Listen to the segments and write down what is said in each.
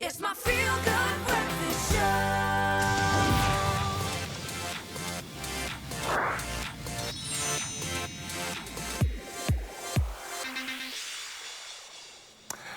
It's my feel-good breakfast show.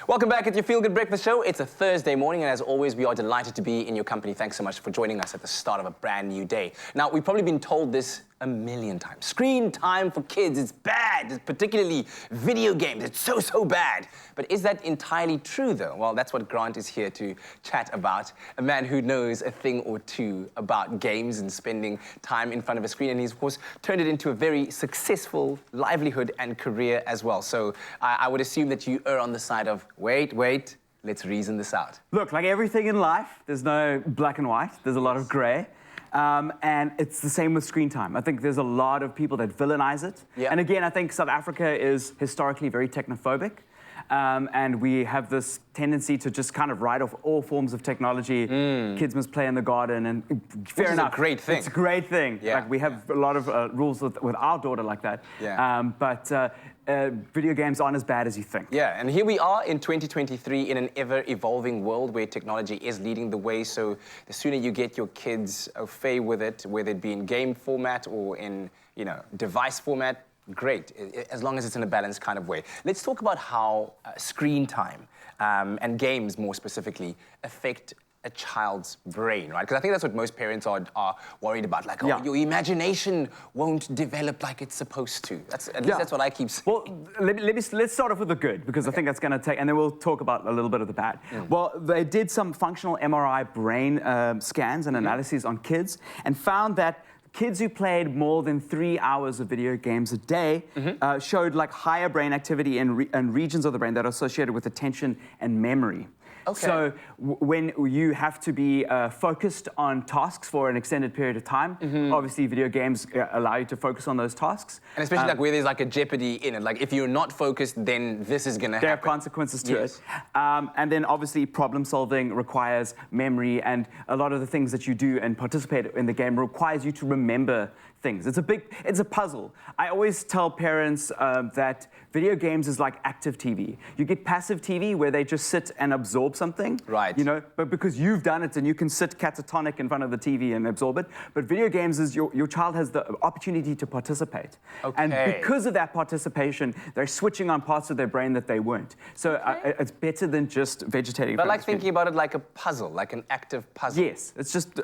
Welcome back at your Feel Good Breakfast Show. It's a Thursday morning, and as always, we are delighted to be in your company. Thanks so much for joining us at the start of a brand new day. Now, we've probably been told this a million times. Screen time for kids is bad, particularly video games. It's so bad. But is that entirely true, though? Well, that's what Grant is here to chat about. A man who knows a thing or two about games and spending time in front of a screen. And he's, of course, turned it into a very successful livelihood and career as well. So I would assume that you err on the side of, wait, let's reason this out. Look, like everything in life, there's no black and white. There's a lot of gray. And it's the same with screen time. I think there's a lot of people that villainize it. Yeah. And again, I think South Africa is historically very technophobic. And we have this tendency to just kind of write off all forms of technology. Kids must play in the garden, and fair enough. It's a great thing. It's a great thing. Yeah. Like we have a lot of rules with our daughter like that. Yeah. But video games aren't as bad as you think. Yeah, and here we are in 2023 in an ever-evolving world where technology is leading the way. So the sooner you get your kids au fait with it, whether it be in game format or in, device format, great, as long as it's in a balanced kind of way. Let's talk about how screen time and games more specifically affect a child's brain, right? Because I think that's what most parents are worried about. Like, your imagination won't develop like it's supposed to. At least that's what I keep saying. Well, let's start off with the good, because I think that's going to take, and then we'll talk about a little bit of the bad. Well, they did some functional MRI brain scans and analyses on kids and found that kids who played more than 3 hours of video games a day showed like higher brain activity in regions of the brain that are associated with attention and memory. Okay. So when you have to be focused on tasks for an extended period of time, obviously video games allow you to focus on those tasks. And especially like where there's like a jeopardy in it. Like if you're not focused, then this is going to happen. There are consequences to it. And then obviously problem solving requires memory, and a lot of the things that you do and participate in the game requires you to remember things. It's a puzzle. I always tell parents that video games is like active TV. You get passive TV where they just sit and absorb something. Right. But because you've done it and you can sit catatonic in front of the TV and absorb it. But video games is your child has the opportunity to participate. Okay. And because of that participation, they're switching on parts of their brain that they weren't. So it's better than just vegetating. But like thinking about it like a puzzle, like an active puzzle. Yes, it's just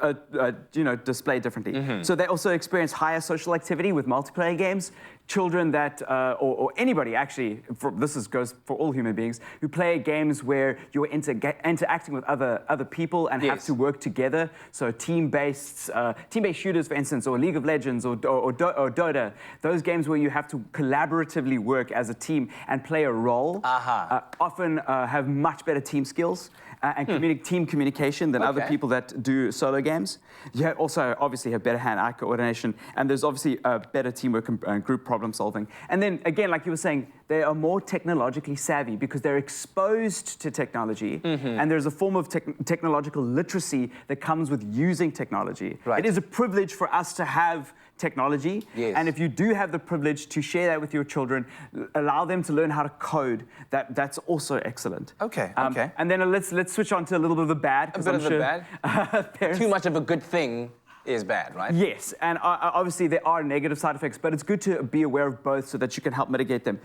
displayed differently. So they also experience higher social activity with multiplayer games. Children that, or anybody actually, goes for all human beings, who play games where you're interacting with other people and have to work together. So team-based shooters, for instance, or League of Legends or Dota. Those games where you have to collaboratively work as a team and play a role often have much better team skills and team communication than other people that do solo games. You also obviously have better hand-eye coordination, and there's obviously better teamwork and group problem solving. And then again, like you were saying, they are more technologically savvy because they're exposed to technology, and there's a form of technological literacy that comes with using technology. Right. It is a privilege for us to have technology, and if you do have the privilege to share that with your children, allow them to learn how to code, that's also excellent. Okay. And then let's switch on to a little bit of the bad. A bit of the bad? Too much of a good thing is bad, right? Yes, and obviously there are negative side effects, but it's good to be aware of both so that you can help mitigate them.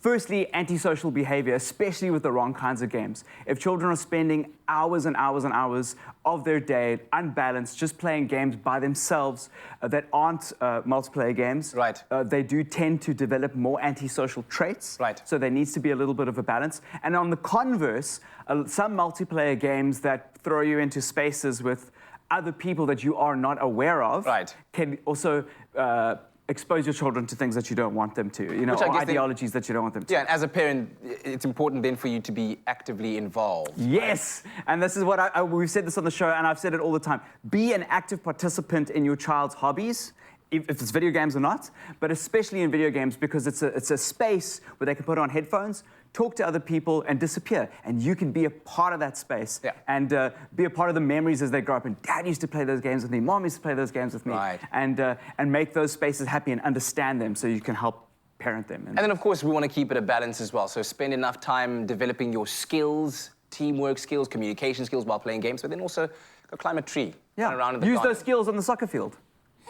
Firstly, antisocial behavior, especially with the wrong kinds of games. If children are spending hours and hours and hours of their day unbalanced, just playing games by themselves that aren't multiplayer games, they do tend to develop more antisocial traits. Right. So there needs to be a little bit of a balance. And on the converse, some multiplayer games that throw you into spaces with other people that you are not aware of can also expose your children to things that you don't want them to, or ideologies that you don't want them to. Yeah, and as a parent, it's important then for you to be actively involved. Yes, and this is what we've said this on the show, and I've said it all the time. Be an active participant in your child's hobbies, if it's video games or not, but especially in video games because it's a space where they can put on headphones, talk to other people, and disappear. And you can be a part of that space and be a part of the memories as they grow up. And Dad used to play those games with me, Mom used to play those games with me. And make those spaces happy and understand them so you can help parent them. And then, of course, we want to keep it a balance as well. So spend enough time developing your skills teamwork skills, communication skills while playing games, but then also go climb a tree. Run around in the Use garden. those skills on the soccer field.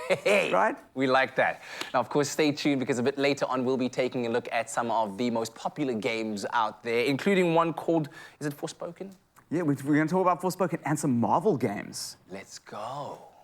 Hey, Right? we like that. Now, of course, stay tuned because a bit later on, we'll be taking a look at some of the most popular games out there, including one called, is it Forspoken? Yeah, we're going to talk about Forspoken and some Marvel games. Let's go.